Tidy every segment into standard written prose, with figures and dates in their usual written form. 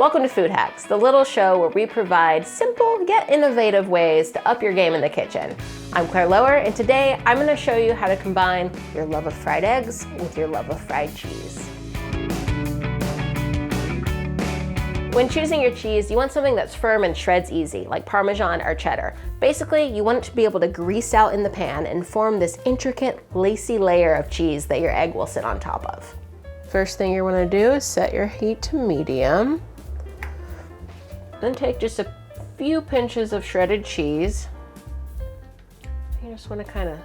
Welcome to Food Hacks, the little show where we provide simple yet innovative ways to up your game in the kitchen. I'm Claire Lower, and today I'm going to show you how to combine your love of fried eggs with your love of fried cheese. When choosing your cheese, you want something that's firm and shreds easy, like Parmesan or cheddar. Basically, you want it to be able to grease out in the pan and form this intricate, lacy layer of cheese that your egg will sit on top of. First thing you want to do is set your heat to medium. Then take just a few pinches of shredded cheese. You just want to kind of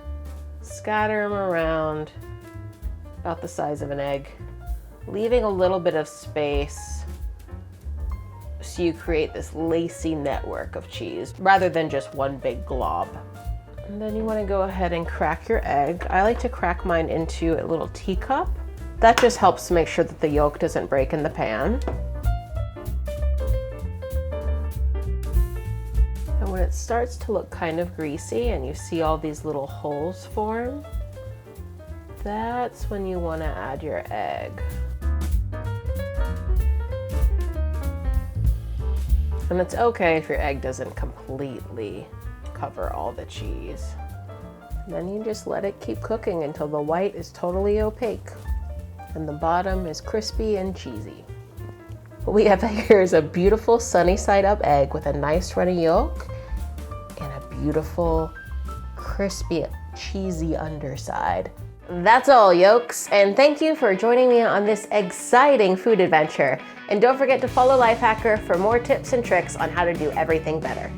scatter them around about the size of an egg, leaving a little bit of space so you create this lacy network of cheese rather than just one big glob. And then you want to go ahead and crack your egg. I like to crack mine into a little teacup. That just helps to make sure that the yolk doesn't break in the pan. And when it starts to look kind of greasy and you see all these little holes form, that's when you want to add your egg. And it's okay if your egg doesn't completely cover all the cheese. And then you just let it keep cooking until the white is totally opaque and the bottom is crispy and cheesy. What we have here is a beautiful sunny side up egg with a nice runny yolk and a beautiful crispy cheesy underside. That's all, yolks, and thank you for joining me on this exciting food adventure. And don't forget to follow Lifehacker for more tips and tricks on how to do everything better.